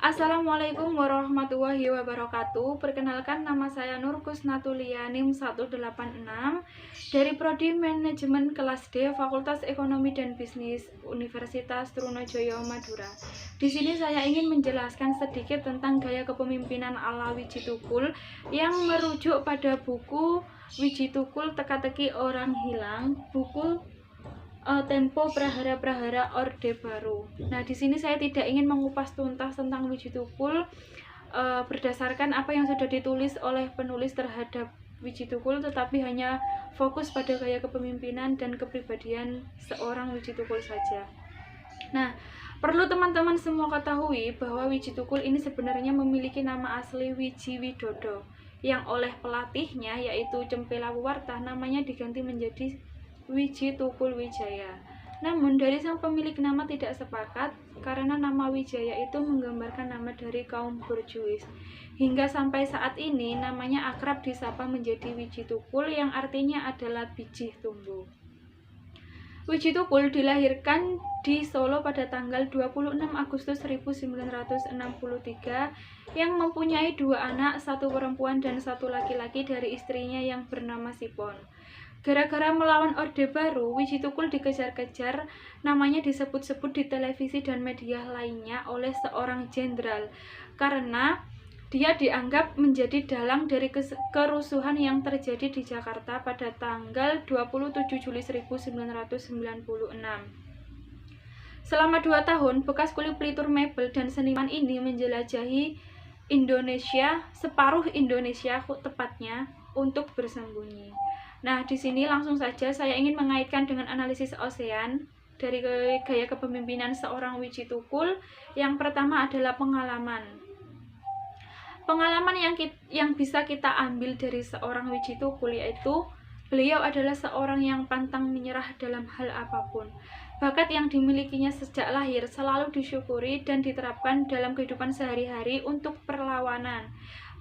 Assalamualaikum warahmatullahi wabarakatuh. Perkenalkan, nama saya Nur Kusnatulia NIM 186 dari Prodi Manajemen kelas D Fakultas Ekonomi dan Bisnis Universitas Trunojoyo Madura. Di sini saya ingin menjelaskan sedikit tentang gaya kepemimpinan ala Wiji Tukul yang merujuk pada buku Wiji Tukul Teka-teki Orang Hilang, buku Tempo Prahara-Prahara Orde Baru. Nah, di sini saya tidak ingin mengupas tuntas tentang Wiji Tukul berdasarkan apa yang sudah ditulis oleh penulis terhadap Wiji Tukul, tetapi hanya fokus pada gaya kepemimpinan dan kepribadian seorang Wiji Tukul saja. Nah, perlu teman-teman semua ketahui bahwa Wiji Tukul ini sebenarnya memiliki nama asli Wiji Widodo, yang oleh pelatihnya yaitu Cempelawarta namanya diganti menjadi Wiji Tukul Wijaya. Namun dari sang pemilik nama tidak sepakat karena nama Wijaya itu menggambarkan nama dari kaum borjuis. Hingga sampai saat ini namanya akrab disapa menjadi Wiji Tukul yang artinya adalah biji tumbuh. Wiji Tukul dilahirkan di Solo pada tanggal 26 Agustus 1963 yang mempunyai 2 anak, 1 perempuan dan 1 laki-laki dari istrinya yang bernama Sipon. Gara-gara melawan Orde Baru, Wiji Tukul dikejar-kejar, namanya disebut-sebut di televisi dan media lainnya oleh seorang jenderal karena dia dianggap menjadi dalang dari kerusuhan yang terjadi di Jakarta pada tanggal 27 Juli 1996. Selama 2 tahun, bekas kulit pelitur mebel dan seniman ini menjelajahi Indonesia, separuh Indonesia tepatnya, untuk bersembunyi. Nah, di sini langsung saja saya ingin mengaitkan dengan analisis ASEAN dari gaya kepemimpinan seorang Wiji Tukul. Yang pertama adalah pengalaman. Pengalaman yang bisa kita ambil dari seorang Wiji Tukul yaitu beliau adalah seorang yang pantang menyerah dalam hal apapun. Bakat yang dimilikinya sejak lahir selalu disyukuri dan diterapkan dalam kehidupan sehari-hari untuk perlawanan.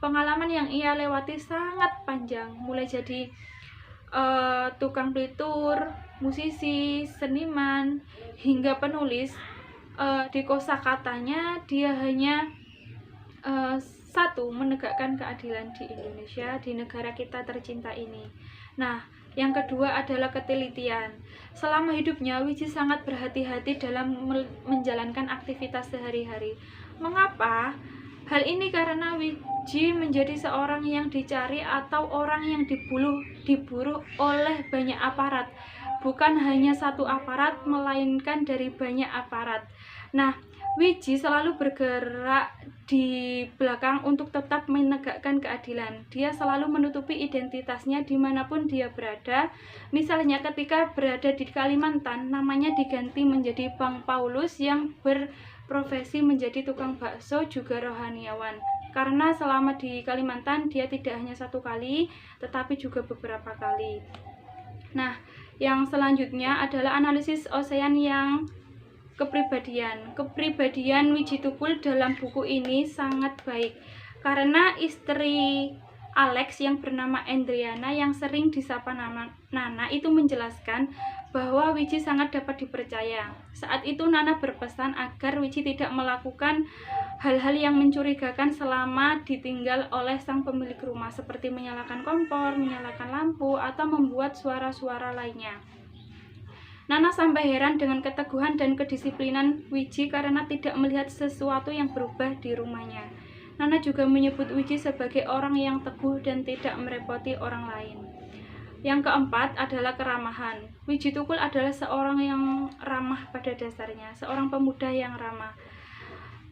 Pengalaman yang ia lewati sangat panjang, mulai jadi tukang pelitur, musisi, seniman, hingga penulis. Di kosakatanya dia hanya satu, menegakkan keadilan di Indonesia, di negara kita tercinta ini. Nah, yang kedua adalah ketelitian. Selama hidupnya, Wiji sangat berhati-hati dalam menjalankan aktivitas sehari-hari. Mengapa? Hal ini karena Wiji menjadi seorang yang dicari atau orang yang diburu oleh banyak aparat. Bukan hanya satu aparat, melainkan dari banyak aparat. Nah, Wiji selalu bergerak di belakang untuk tetap menegakkan keadilan. Dia selalu menutupi identitasnya dimanapun dia berada. Misalnya ketika berada di Kalimantan, namanya diganti menjadi Bang Paulus yang berprofesi menjadi tukang bakso juga rohaniawan. Karena selama di Kalimantan dia tidak hanya 1 kali, tetapi juga beberapa kali. Nah, yang selanjutnya adalah analisis ASEAN yang kepribadian Wiji Tukul dalam buku ini sangat baik karena istri Alex yang bernama Endriana yang sering disapa Nana itu menjelaskan bahwa Wiji sangat dapat dipercaya. Saat itu Nana berpesan agar Wiji tidak melakukan hal-hal yang mencurigakan selama ditinggal oleh sang pemilik rumah, seperti menyalakan kompor, menyalakan lampu, atau membuat suara-suara lainnya. Nana sampai heran dengan keteguhan dan kedisiplinan Wiji karena tidak melihat sesuatu yang berubah di rumahnya. Nana juga menyebut Wiji sebagai orang yang teguh dan tidak merepoti orang lain. Yang keempat adalah keramahan. Wiji Tukul adalah seorang yang ramah pada dasarnya, seorang pemuda yang ramah.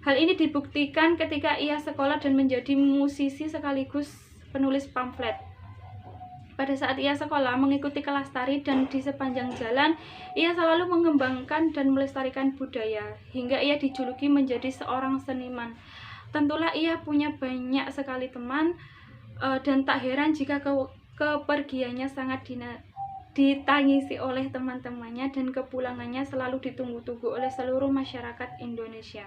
Hal ini dibuktikan ketika ia sekolah dan menjadi musisi sekaligus penulis pamflet. Pada saat ia sekolah, mengikuti kelas tari, dan di sepanjang jalan, ia selalu mengembangkan dan melestarikan budaya, hingga ia dijuluki menjadi seorang seniman. Tentulah ia punya banyak sekali teman, dan tak heran jika kepergiannya sangat ditangisi oleh teman-temannya, dan kepulangannya selalu ditunggu-tunggu oleh seluruh masyarakat Indonesia.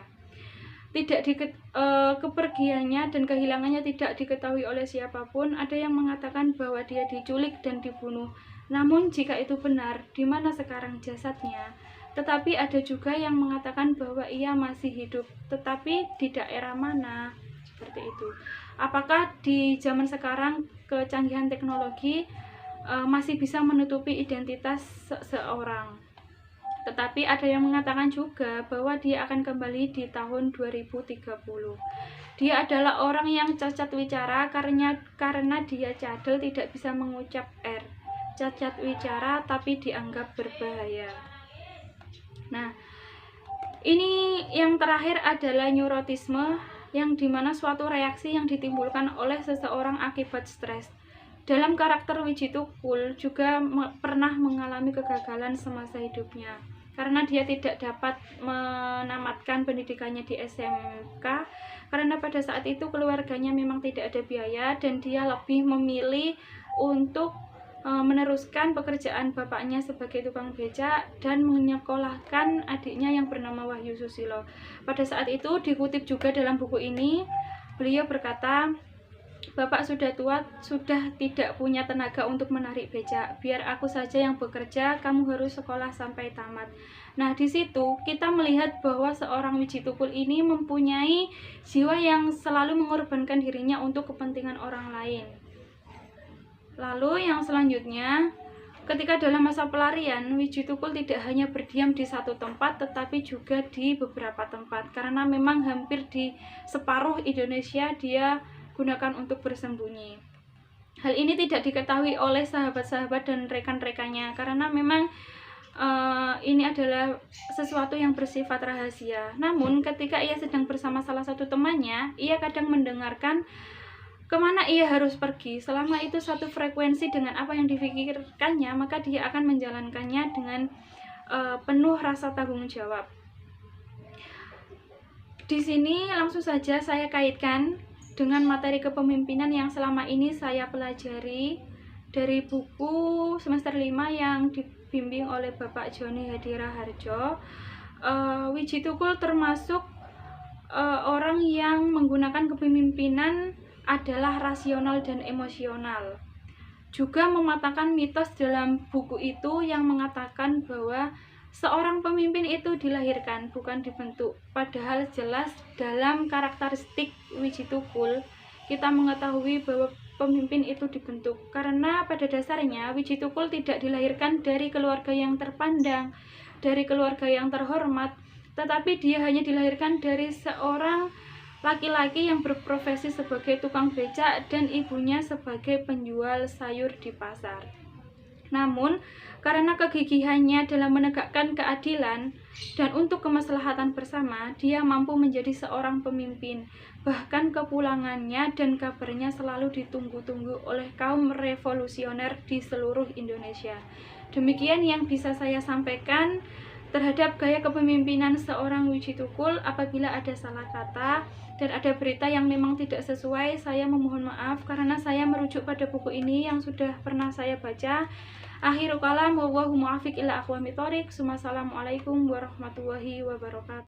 Kepergiannya dan kehilangannya tidak diketahui oleh siapapun. Ada yang mengatakan bahwa dia diculik dan dibunuh. Namun jika itu benar, di mana sekarang jasadnya? Tetapi ada juga yang mengatakan bahwa ia masih hidup, tetapi di daerah mana? Seperti itu. Apakah di zaman sekarang kecanggihan teknologi masih bisa menutupi identitas seseorang? Tetapi ada yang mengatakan juga bahwa dia akan kembali di tahun 2030. Dia adalah orang yang cacat wicara karena dia cadel, tidak bisa mengucap R. Cacat wicara tapi dianggap berbahaya. Nah, ini yang terakhir adalah neurotisme, yang dimana suatu reaksi yang ditimbulkan oleh seseorang akibat stres. Dalam karakter Wiji Tukul juga pernah mengalami kegagalan semasa hidupnya karena dia tidak dapat menamatkan pendidikannya di SMK karena pada saat itu keluarganya memang tidak ada biaya dan dia lebih memilih untuk meneruskan pekerjaan bapaknya sebagai tukang becak dan menyekolahkan adiknya yang bernama Wahyu Susilo. Pada saat itu dikutip juga dalam buku ini, beliau berkata, "Bapak sudah tua, sudah tidak punya tenaga untuk menarik becak. Biar aku saja yang bekerja, kamu harus sekolah sampai tamat." Nah, di situ kita melihat bahwa seorang Wiji Tukul ini mempunyai jiwa yang selalu mengorbankan dirinya untuk kepentingan orang lain. Lalu yang selanjutnya, ketika dalam masa pelarian, Wiji Tukul tidak hanya berdiam di satu tempat, tetapi juga di beberapa tempat. Karena memang hampir di separuh Indonesia dia gunakan untuk bersembunyi. Hal ini tidak diketahui oleh sahabat-sahabat dan rekan-rekannya, karena memang ini adalah sesuatu yang bersifat rahasia. Namun ketika ia sedang bersama salah satu temannya, ia kadang mendengarkan kemana ia harus pergi. Selama itu satu frekuensi dengan apa yang dipikirkannya, maka dia akan menjalankannya dengan penuh rasa tanggung jawab. Di sini langsung saja saya kaitkan dengan materi kepemimpinan yang selama ini saya pelajari dari buku semester 5 yang dibimbing oleh Bapak Joni Hadira Harjo. Wiji Tukul termasuk orang yang menggunakan kepemimpinan adalah rasional dan emosional. Juga mematahkan mitos dalam buku itu yang mengatakan bahwa seorang pemimpin itu dilahirkan, bukan dibentuk. Padahal jelas dalam karakteristik Wiji Tukul kita mengetahui bahwa pemimpin itu dibentuk. Karena pada dasarnya Wiji Tukul tidak dilahirkan dari keluarga yang terpandang, dari keluarga yang terhormat, tetapi dia hanya dilahirkan dari seorang laki-laki yang berprofesi sebagai tukang becak dan ibunya sebagai penjual sayur di pasar. Namun, karena kegigihannya dalam menegakkan keadilan dan untuk kemaslahatan bersama, dia mampu menjadi seorang pemimpin. Bahkan kepulangannya dan kabarnya selalu ditunggu-tunggu oleh kaum revolusioner di seluruh Indonesia. Demikian yang bisa saya sampaikan terhadap gaya kepemimpinan seorang Wiji Tukul. Apabila ada salah kata dan ada berita yang memang tidak sesuai, saya memohon maaf karena saya merujuk pada buku ini yang sudah pernah saya baca. Akhirul kalam, wallahu muwaffiq ila aqwamit thoriq. Wassalamualaikum warahmatullahi wabarakatuh.